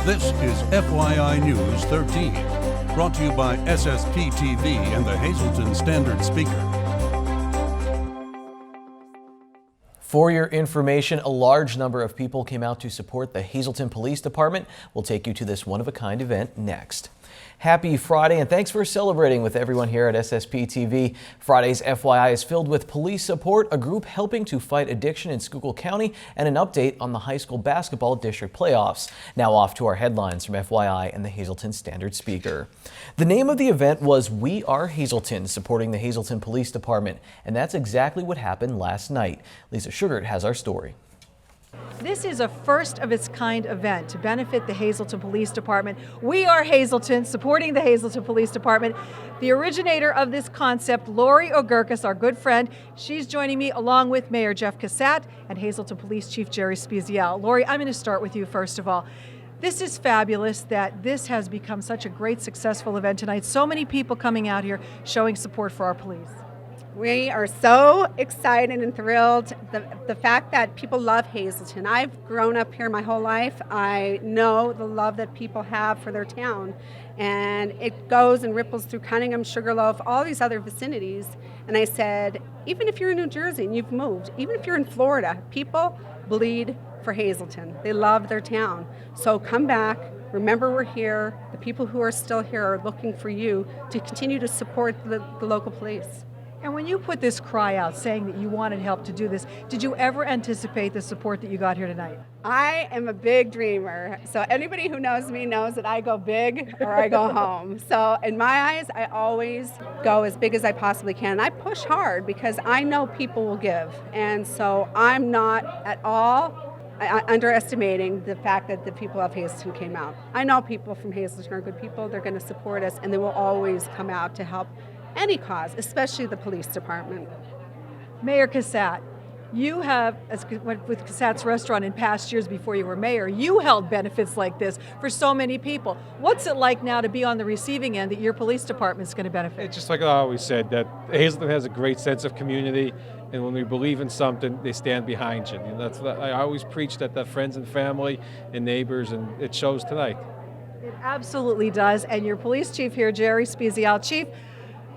This is FYI News 13, brought to you by SSPTV and the Hazleton Standard Speaker. For your information, a large number of people came out to support the Hazleton Police Department. We'll take you to this one-of-a-kind event next. Happy Friday, and thanks for celebrating with everyone here at SSPTV. Friday's FYI is filled with police support, a group helping to fight addiction in Schuylkill County, and an update on the high school basketball district playoffs. Now off to our headlines from FYI and the Hazleton Standard Speaker. The name of the event was We Are Hazleton, supporting the Hazleton Police Department, and that's exactly what happened last night. Lisa Sugart has our story. This is a first-of-its-kind event to benefit the Hazleton Police Department. We Are Hazleton, supporting the Hazleton Police Department. The originator of this concept, Lori Ogurkis, our good friend, she's joining me along with Mayor Jeff Cassatt and Hazleton Police Chief Jerry Spezial. Lori, I'm going to start with you first of all. This is fabulous that this has become such a great, successful event tonight. So many people coming out here showing support for our police. We are so excited and thrilled. The fact that people love Hazleton. I've grown up here my whole life. I know the love that people have for their town. And it goes and ripples through Cunningham, Sugarloaf, all these other vicinities. And I said, even if you're in New Jersey and you've moved, even if you're in Florida, people bleed for Hazleton. They love their town. So come back. Remember, we're here. The people who are still here are looking for you to continue to support the local police. And when you put this cry out saying that you wanted help to do this, did you ever anticipate the support that you got here tonight? I am a big dreamer. So anybody who knows me knows that I go big or I go home. So in my eyes, I always go as big as I possibly can. I push hard because I know people will give. And so I'm not at all underestimating the fact that the people of Hazleton came out. I know people from Hazleton are good people. They're going to support us, and they will always come out to help any cause, especially the police department. Mayor Cassatt, you have, with Cassatt's Restaurant in past years before you were mayor, you held benefits like this for so many people. What's it like now to be on the receiving end that your police department is going to benefit? It's just like I always said, that Hazleton has a great sense of community, and when we believe in something, they stand behind you. And that's I always preach that friends and family and neighbors, and it shows tonight. It absolutely does. And your police chief here, Jerry Spezial. Chief,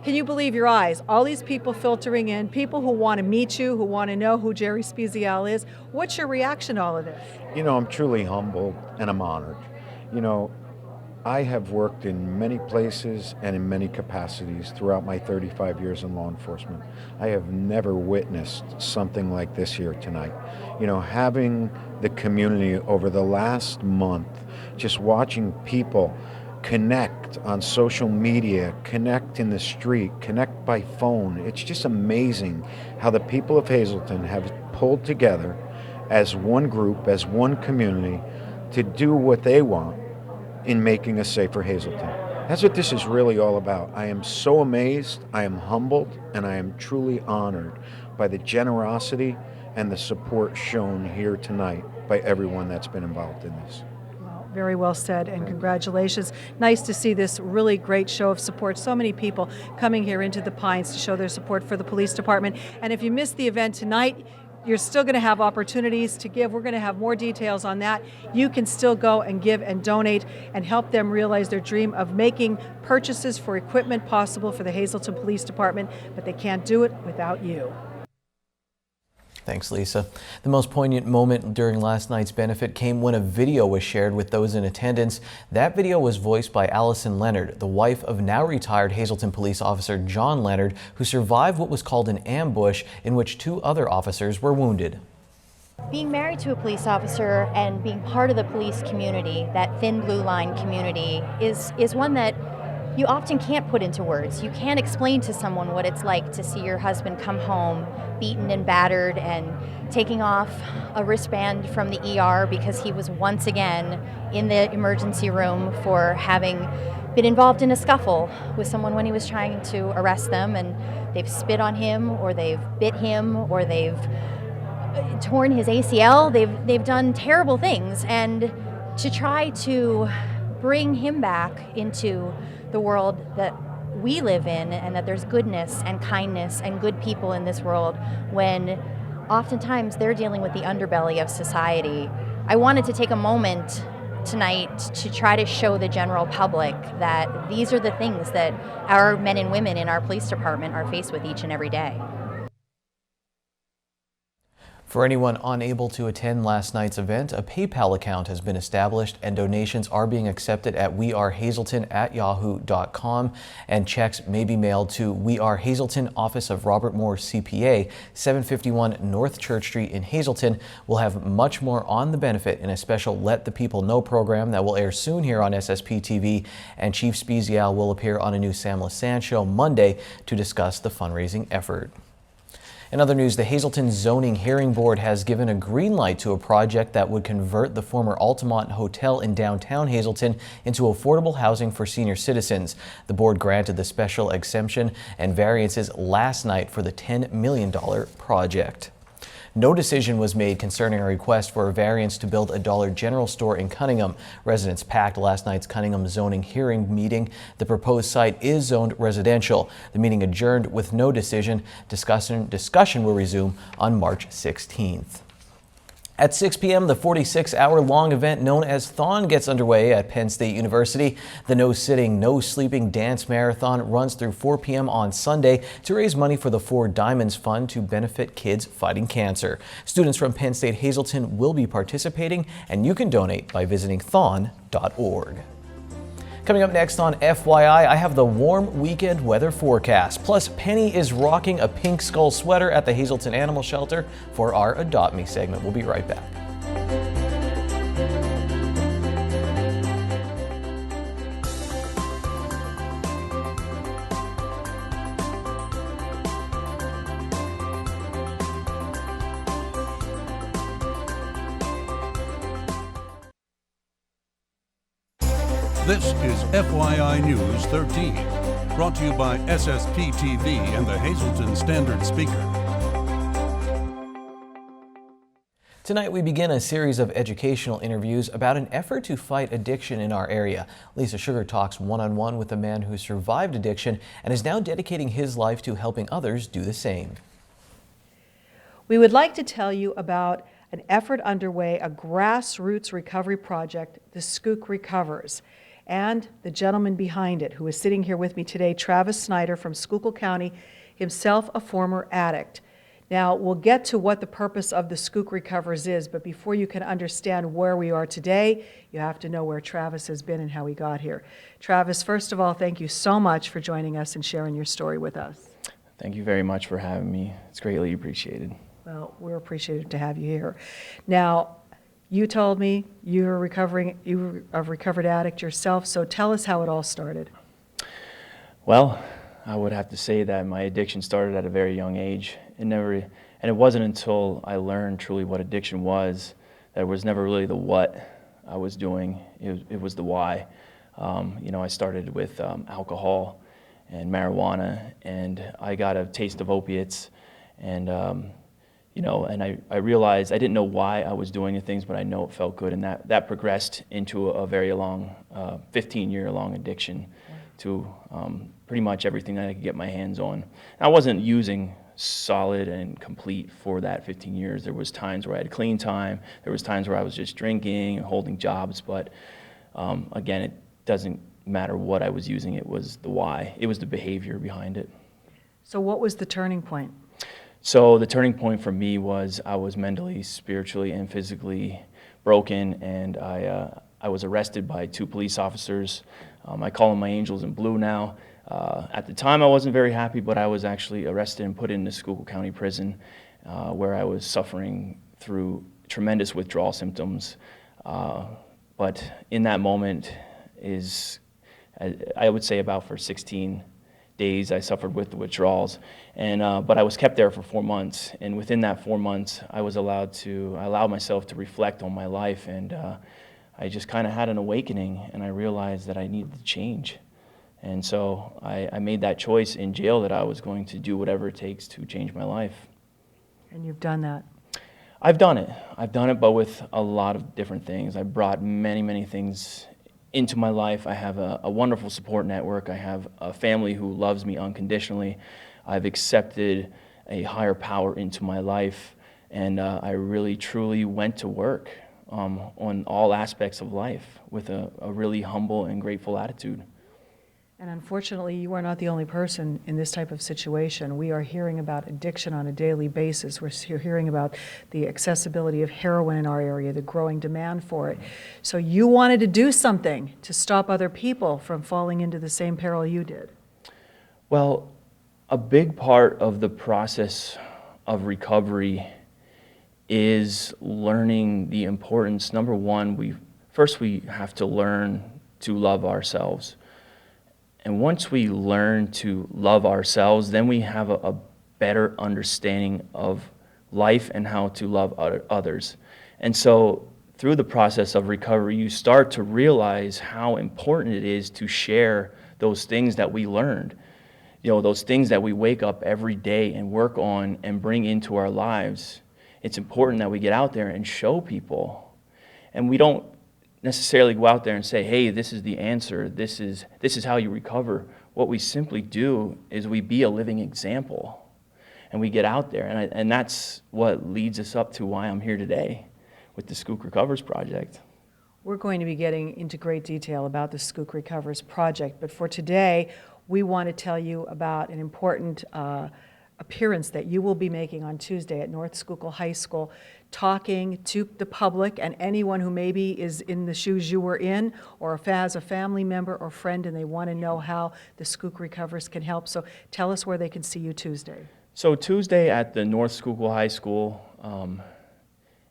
can you believe your eyes? All these people filtering in, people who want to meet you, who want to know who Jerry Spezial is. What's your reaction to all of this? You know, I'm truly humbled and I'm honored. You know, I have worked in many places and in many capacities throughout my 35 years in law enforcement. I have never witnessed something like this here tonight. You know, having the community over the last month, just watching people connect on social media, connect in the street, connect by phone. It's just amazing how the people of Hazleton have pulled together as one group, as one community, to do what they want in making a safer Hazleton. That's what this is really all about. I am so amazed, I am humbled, and I am truly honored by the generosity and the support shown here tonight by everyone that's been involved in this. Very well said, and congratulations. Nice to see this really great show of support. So many people coming here into the Pines to show their support for the police department. And if you missed the event tonight, you're still going to have opportunities to give. We're going to have more details on that. You can still go and give and donate and help them realize their dream of making purchases for equipment possible for the Hazleton Police Department, but they can't do it without you. Thanks, Lisa. The most poignant moment during last night's benefit came when a video was shared with those in attendance. That video was voiced by Allison Leonard, the wife of now retired Hazleton police officer John Leonard, who survived what was called an ambush in which 2 other officers were wounded. Being married to a police officer and being part of the police community, that thin blue line community, is one that you often can't put into words. You can't explain to someone what it's like to see your husband come home beaten and battered and taking off a wristband from the ER because he was once again in the emergency room for having been involved in a scuffle with someone when he was trying to arrest them, and they've spit on him, or they've bit him, or they've torn his ACL. They've done terrible things, and to try to bring him back into the world that we live in, and that there's goodness and kindness and good people in this world when oftentimes they're dealing with the underbelly of society. I wanted to take a moment tonight to try to show the general public that these are the things that our men and women in our police department are faced with each and every day. For anyone unable to attend last night's event, a PayPal account has been established and donations are being accepted at wearehazelton@yahoo.com, and checks may be mailed to We Are Hazelton, Office of Robert Moore CPA, 751 North Church Street in Hazelton. We'll have much more on the benefit in a special Let the People Know program that will air soon here on SSPTV, and Chief Spezial will appear on a new Sam Lassand show Monday to discuss the fundraising effort. In other news, the Hazelton Zoning Hearing Board has given a green light to a project that would convert the former Altamont Hotel in downtown Hazelton into affordable housing for senior citizens. The board granted the special exemption and variances last night for the $10 million project. No decision was made concerning a request for a variance to build a Dollar General store in Cunningham. Residents packed last night's Cunningham zoning hearing meeting. The proposed site is zoned residential. The meeting adjourned with no decision. Discussion will resume on March 16th. At 6 p.m., the 46-hour-long event known as Thon gets underway at Penn State University. The No Sitting, No Sleeping Dance Marathon runs through 4 p.m. on Sunday to raise money for the Four Diamonds Fund to benefit kids fighting cancer. Students from Penn State Hazelton will be participating, and you can donate by visiting thon.org. Coming up next on FYI, I have the warm weekend weather forecast. Plus, Penny is rocking a pink skull sweater at the Hazelton Animal Shelter for our Adopt Me segment. We'll be right back. This is FYI News 13, brought to you by SSPTV and the Hazelton Standard Speaker. Tonight we begin a series of educational interviews about an effort to fight addiction in our area. Lisa Sugar talks one-on-one with a man who survived addiction and is now dedicating his life to helping others do the same. We would like to tell you about an effort underway, a grassroots recovery project, the Skook Recovers, and the gentleman behind it, who is sitting here with me today, Travis Snider from Schuylkill County, himself a former addict. Now, we'll get to what the purpose of the Skook Recovers is, but before you can understand where we are today, you have to know where Travis has been and how he got here. Travis, first of all, thank you so much for joining us and sharing your story with us. Thank you very much for having me. It's greatly appreciated. Well, we're appreciative to have you here. Now, you told me you were a recovered addict yourself, so tell us how it all started. Well, I would have to say that my addiction started at a very young age. And it wasn't until I learned truly what addiction was that it was never really the what I was doing. It was the why. I started with alcohol and marijuana, and I got a taste of opiates, and I realized I didn't know why I was doing the things, but I know it felt good, and that progressed into a very long, 15-year-long addiction to pretty much everything that I could get my hands on. I wasn't using solid and complete for that 15 years. There was times where I had clean time. There was times where I was just drinking and holding jobs, but again, it doesn't matter what I was using. It was the why. It was the behavior behind it. So what was the turning point? So the turning point for me was I was mentally, spiritually, and physically broken, and I was arrested by 2 police officers. I call them my angels in blue now. At the time, I wasn't very happy, but I was actually arrested and put into Schuylkill County Prison, where I was suffering through tremendous withdrawal symptoms. But in that moment I would say about for 16 days I suffered with the withdrawals, but I was kept there for 4 months, and within that 4 months I allowed myself to reflect on my life, and I just kind of had an awakening, and I realized that I needed to change. And so I made that choice in jail that I was going to do whatever it takes to change my life. And you've done that. I've done it, but with a lot of different things. I brought many, many things into my life. I have a wonderful support network. I have a family who loves me unconditionally. I've accepted a higher power into my life, and I really, truly went to work. on all aspects of life with a really humble and grateful attitude. And unfortunately, you are not the only person in this type of situation. We are hearing about addiction on a daily basis. We're hearing about the accessibility of heroin in our area, the growing demand for it. So you wanted to do something to stop other people from falling into the same peril you did. Well, a big part of the process of recovery is learning the importance. Number one, we have to learn to love ourselves. And once we learn to love ourselves, then we have a better understanding of life and how to love others. And so through the process of recovery, you start to realize how important it is to share those things that we learned. You know, those things that we wake up every day and work on and bring into our lives. It's important that we get out there and show people. And we don't necessarily go out there and say, hey, this is the answer, this is how you recover. What we simply do is we be a living example, and we get out there, and that's what leads us up to why I'm here today with the Skook Recovers Project. We're going to be getting into great detail about the Skook Recovers Project, but for today, we want to tell you about an important appearance that you will be making on Tuesday at North Schuylkill High School, talking to the public and anyone who maybe is in the shoes you were in, or has a family member or friend and they want to know how the Skook Recovers can help. So tell us where they can see you Tuesday. So Tuesday at the North Schuylkill High School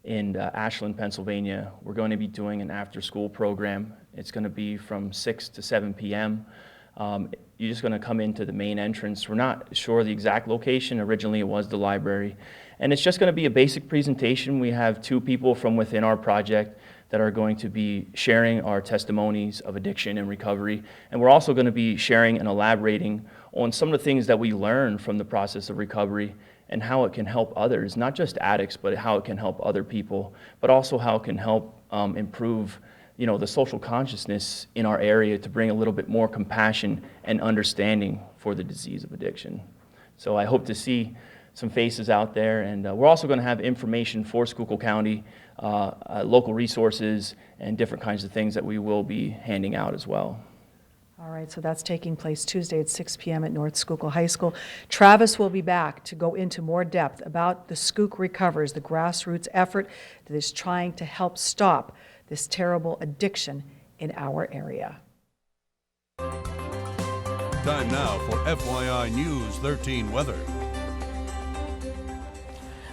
in Ashland, Pennsylvania, we're going to be doing an after-school program. It's going to be from 6 to 7 p.m. You're just going to come into the main entrance. We're not sure the exact location. Originally it was the library. And it's just going to be a basic presentation. We have 2 people from within our project that are going to be sharing our testimonies of addiction and recovery. And we're also going to be sharing and elaborating on some of the things that we learned from the process of recovery and how it can help others, not just addicts, but how it can help other people, but also how it can help improve the social consciousness in our area to bring a little bit more compassion and understanding for the disease of addiction. So I hope to see some faces out there, and we're also going to have information for Schuylkill County, local resources, and different kinds of things that we will be handing out as well. All right, so that's taking place Tuesday at 6 p.m. at North Schuylkill High School. Travis will be back to go into more depth about the Skook Recovers, the grassroots effort that is trying to help stop this terrible addiction in our area. Time now for FYI News 13 weather.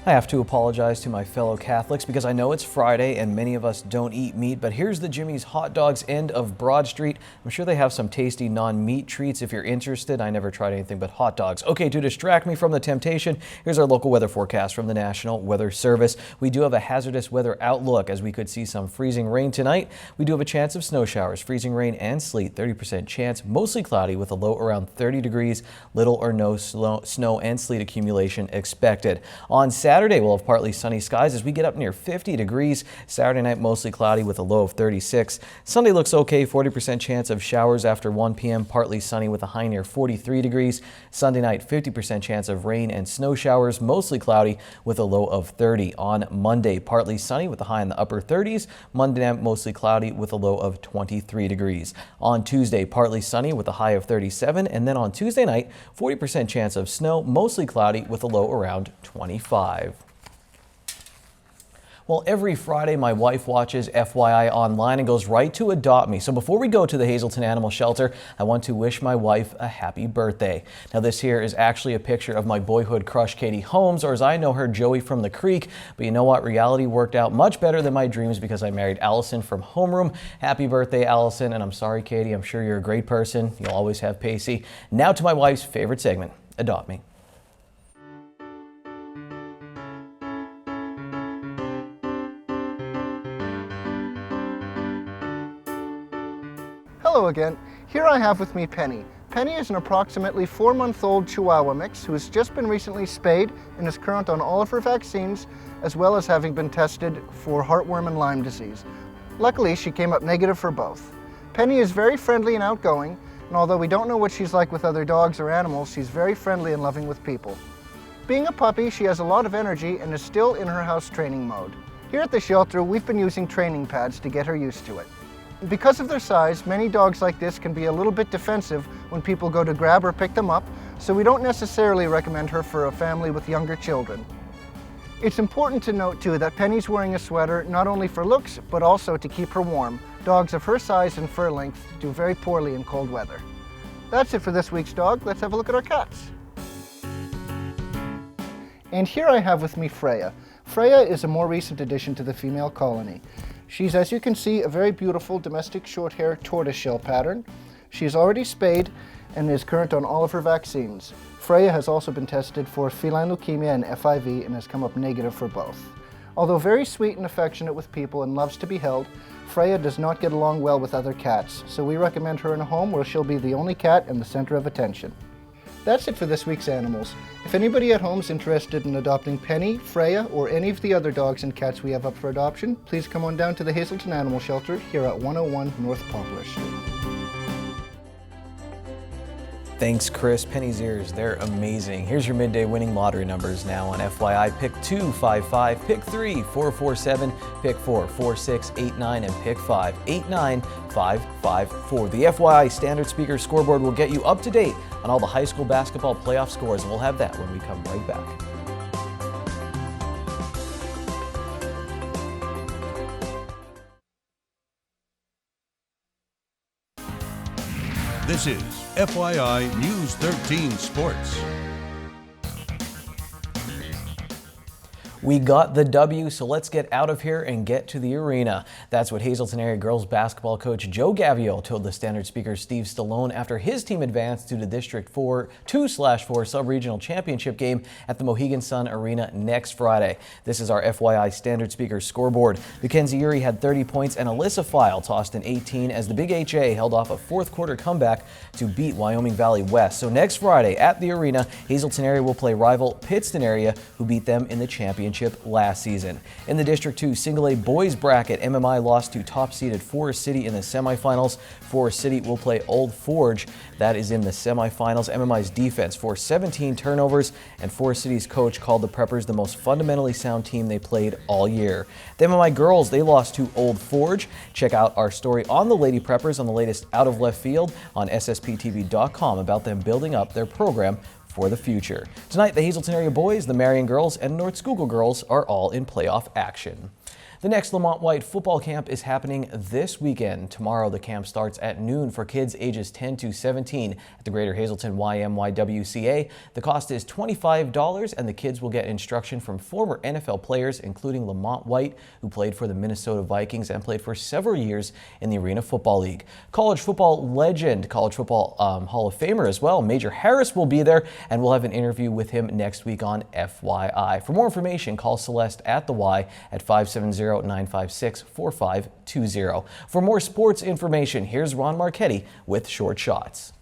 I have to apologize to my fellow Catholics because I know it's Friday and many of us don't eat meat, but here's the Jimmy's Hot Dogs end of Broad Street. I'm sure they have some tasty non-meat treats if you're interested. I never tried anything but hot dogs. Okay, to distract me from the temptation, here's our local weather forecast from the National Weather Service. We do have a hazardous weather outlook as we could see some freezing rain tonight. We do have a chance of snow showers, freezing rain and sleet, 30% chance, mostly cloudy with a low around 30 degrees, little or no snow and sleet accumulation expected. On Saturday, we'll have partly sunny skies as we get up near 50 degrees. Saturday night, mostly cloudy with a low of 36. Sunday looks okay, 40% chance of showers after 1 p.m., partly sunny with a high near 43 degrees. Sunday night, 50% chance of rain and snow showers, mostly cloudy with a low of 30. On Monday, partly sunny with a high in the upper 30s. Monday night, mostly cloudy with a low of 23 degrees. On Tuesday, partly sunny with a high of 37. And then on Tuesday night, 40% chance of snow, mostly cloudy with a low around 25. Well, every Friday, my wife watches FYI online and goes right to Adopt Me. So before we go to the Hazelton Animal Shelter, I want to wish my wife a happy birthday. Now, this here is actually a picture of my boyhood crush, Katie Holmes, or as I know her, Joey from the Creek. But you know what? Reality worked out much better than my dreams because I married Allison from Homeroom. Happy birthday, Allison. And I'm sorry, Katie. I'm sure you're a great person. You'll always have Pacey. Now to my wife's favorite segment, Adopt Me. Hello again. Here I have with me Penny. Penny is an approximately 4-month-old Chihuahua mix who has just been recently spayed and is current on all of her vaccines, as well as having been tested for heartworm and Lyme disease. Luckily, she came up negative for both. Penny is very friendly and outgoing, and although we don't know what she's like with other dogs or animals, she's very friendly and loving with people. Being a puppy, she has a lot of energy and is still in her house training mode. Here at the shelter, we've been using training pads to get her used to it. Because of their size, many dogs like this can be a little bit defensive when people go to grab or pick them up, so we don't necessarily recommend her for a family with younger children. It's important to note too that Penny's wearing a sweater not only for looks, but also to keep her warm. Dogs of her size and fur length do very poorly in cold weather. That's it for this week's dog. Let's have a look at our cats. And here I have with me Freya. Freya is a more recent addition to the female colony. She's, as you can see, a very beautiful domestic short-hair tortoiseshell pattern. She's already spayed and is current on all of her vaccines. Freya has also been tested for feline leukemia and FIV and has come up negative for both. Although very sweet and affectionate with people and loves to be held, Freya does not get along well with other cats, so we recommend her in a home where she'll be the only cat and the center of attention. That's it for this week's animals. If anybody at home is interested in adopting Penny, Freya, or any of the other dogs and cats we have up for adoption, please come on down to the Hazelton Animal Shelter here at 101 North Poplar Street. Thanks, Chris. Penny's ears, they're amazing. Here's your midday winning lottery numbers now on FYI. Pick 2, 5, 5, pick 3, 4, 4, 7, pick 4, 4, 6, 8, 9, and pick 5, 8, 9, 5, 5, 4. The FYI Standard Speaker Scoreboard will get you up to date on all the high school basketball playoff scores, and we'll have that when we come right back. This is FYI News 13 Sports. We got the W, so let's get out of here and get to the arena. That's what Hazelton area girls basketball coach Joe Gavio told the Standard Speaker Steve Stallone after his team advanced to the District 2/4 Sub-Regional Championship game at the Mohegan Sun Arena next Friday. This is our FYI Standard Speaker scoreboard. Mackenzie Urey had 30 points and Alyssa File tossed in 18 as the Big HA held off a fourth quarter comeback to beat Wyoming Valley West. So next Friday at the arena, Hazelton area will play rival Pittston area, who beat them in the championship last season. In the District 2 Single A boys bracket, MMI lost to top-seeded Forest City in the semifinals. Forest City will play Old Forge. That is in the semifinals. MMI's defense forced 17 turnovers, and Forest City's coach called the Preppers the most fundamentally sound team they played all year. The MMI girls, they lost to Old Forge. Check out our story on the Lady Preppers on the latest Out of Left Field on SSPTV.com about them building up their program for the future. Tonight, the Hazelton area boys, the Marion girls, and North Schuylkill girls are all in playoff action. The next Lamont White football camp is happening this weekend. Tomorrow, the camp starts at noon for kids ages 10 to 17 at the Greater Hazelton YMYWCA. The cost is $25, and the kids will get instruction from former NFL players, including Lamont White, who played for the Minnesota Vikings and played for several years in the Arena Football League. College football legend, college football Hall of Famer as well, Major Harris will be there, and we'll have an interview with him next week on FYI. For more information, call Celeste at the Y at 570-956-4520. For more sports information, here's Ron Marchetti with Short Shots.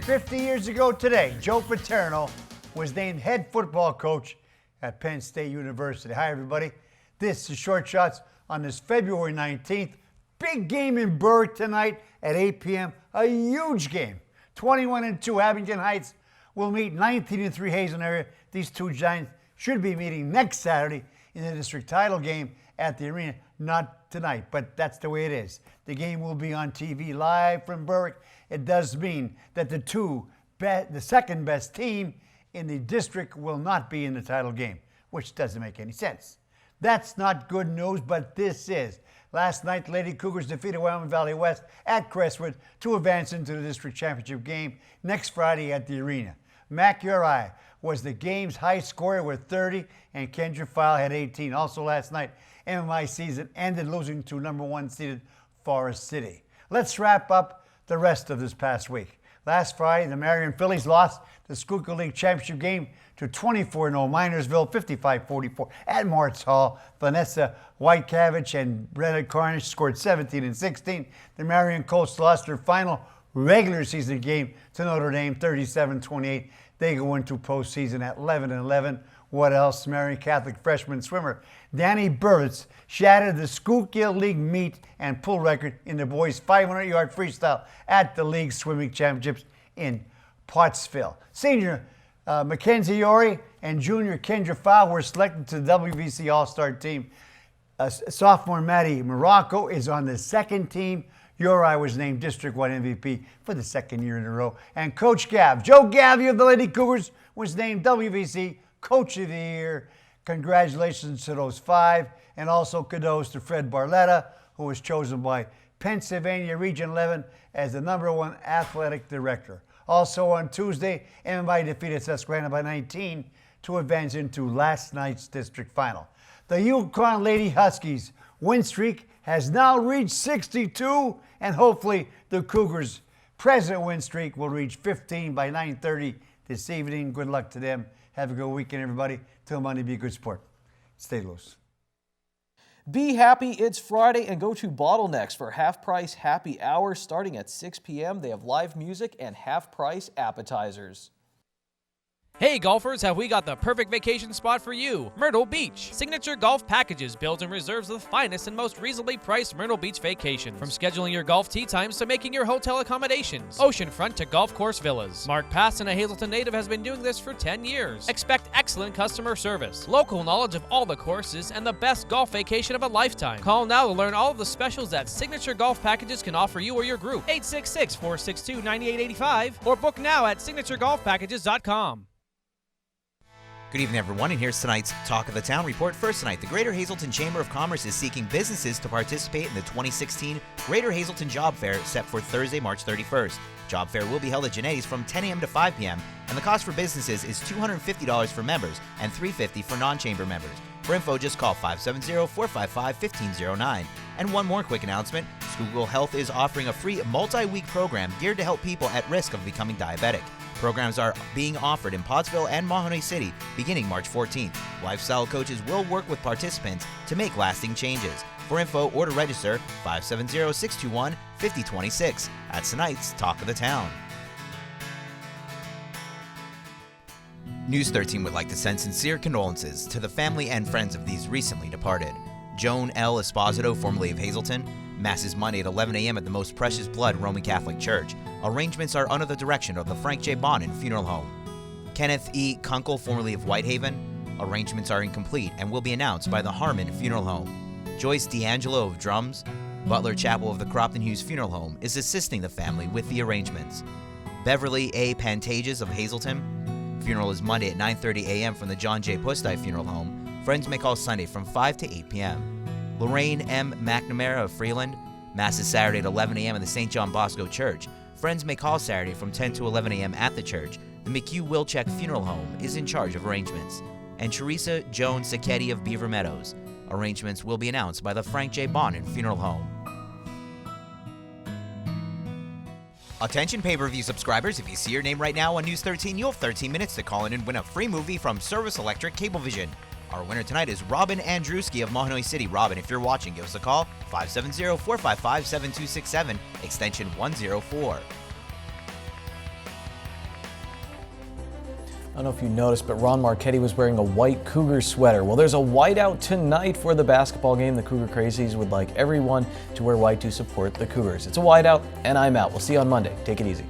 50 years ago today, Joe Paterno was named head football coach at Penn State University. Hi, everybody. This is Short Shots on this February 19th. Big game in Berwick tonight at 8 p.m. A huge game. 21-2 Abington Heights will meet 19-3 Hazelton area. These two giants should be meeting next Saturday in the district title game at the arena. Not tonight, but that's the way it is. The game will be on TV live from Berwick. It does mean that the second best team in the district will not be in the title game, which doesn't make any sense. That's not good news, but this is. Last night, the Lady Cougars defeated Wyoming Valley West at Crestwood to advance into the district championship game next Friday at the arena. Mac Uri was the game's high scorer with 30, and Kendra File had 18. Also last night, MMI season ended losing to number 1 seeded Forest City. Let's wrap up the rest of this past week. Last Friday, the Marion Phillies lost the Schuylkill League Championship game to 24-0 Minersville, 55-44 at Moritz Hall. Vanessa Whitecavage and Brenna Carnage scored 17 and 16. The Marion Colts lost their final regular season game to Notre Dame, 37-28. They go into postseason at 11-11. What else? Marion Catholic freshman swimmer Danny Burritz shattered the Schuylkill League meet and pull record in the boys' 500-yard freestyle at the league swimming championships in Pottsville. Senior Mackenzie Uri and junior Kendra Fowl were selected to the WVC All-Star team. Sophomore Maddie Morocco is on the second team. Uri was named District 1 MVP for the second year in a row. And Coach Gav, Joe Gavy of the Lady Cougars, was named WVC Coach of the Year. Congratulations to those 5, and also kudos to Fred Barletta, who was chosen by Pennsylvania Region 11 as the #1 athletic director. Also on Tuesday, MMI defeated Susquehanna by 19 to advance into last night's district final. The Yukon Lady Huskies win streak has now reached 62, and hopefully the Cougars' present win streak will reach 15 by 9:30 this evening. Good luck to them. Have a good weekend, everybody. Till Monday, be a good sport. Stay loose. Be happy, it's Friday, and go to Bottlenecks for half-price happy hour starting at 6 p.m. They have live music and half-price appetizers. Hey golfers, have we got the perfect vacation spot for you? Myrtle Beach. Signature Golf Packages builds and reserves the finest and most reasonably priced Myrtle Beach vacations. From scheduling your golf tee times to making your hotel accommodations. Oceanfront to golf course villas. Mark Paston, a Hazleton native, has been doing this for 10 years. Expect excellent customer service, local knowledge of all the courses, and the best golf vacation of a lifetime. Call now to learn all of the specials that Signature Golf Packages can offer you or your group. 866-462-9885 or book now at signaturegolfpackages.com. Good evening, everyone, and here's tonight's Talk of the Town report. First tonight, the Greater Hazleton Chamber of Commerce is seeking businesses to participate in the 2016 Greater Hazleton Job Fair set for Thursday, March 31st. Job Fair will be held at Genetti's from 10 a.m. to 5 p.m., and the cost for businesses is $250 for members and $350 for non-chamber members. For info, just call 570-455-1509. And one more quick announcement, Schuylkill Health is offering a free multi-week program geared to help people at risk of becoming diabetic. Programs are being offered in Pottsville and Mahoney City beginning March 14th. Lifestyle coaches will work with participants to make lasting changes. For info or to register, 570-621-5026. That's tonight's Talk of the Town. News 13 would like to send sincere condolences to the family and friends of these recently departed. Joan L. Esposito, formerly of Hazleton. Mass is Monday at 11 a.m. at the Most Precious Blood Roman Catholic Church. Arrangements are under the direction of the Frank J. Bonin Funeral Home. Kenneth E. Kunkel, formerly of Whitehaven. Arrangements are incomplete and will be announced by the Harmon Funeral Home. Joyce D'Angelo of Drums. Butler Chapel of the Cropton Hughes Funeral Home is assisting the family with the arrangements. Beverly A. Pantages of Hazleton. Funeral is Monday at 9:30 a.m. from the John J. Pusti Funeral Home. Friends may call Sunday from 5 to 8 p.m. Lorraine M. McNamara of Freeland. Mass is Saturday at 11 a.m. in the St. John Bosco Church. Friends may call Saturday from 10 to 11 a.m. at the church. The McHugh Wilczek Funeral Home is in charge of arrangements. And Teresa Joan Sacchetti of Beaver Meadows. Arrangements will be announced by the Frank J. Bonin Funeral Home. Attention pay-per-view subscribers, if you see your name right now on News 13, you'll have 13 minutes to call in and win a free movie from Service Electric Cablevision. Our winner tonight is Robin Andruski of Mahoney City. Robin, if you're watching, give us a call, 570-455-7267, extension 104. I don't know if you noticed, but Ron Marchetti was wearing a white Cougar sweater. Well, there's a whiteout tonight for the basketball game. The Cougar Crazies would like everyone to wear white to support the Cougars. It's a whiteout, and I'm out. We'll see you on Monday. Take it easy.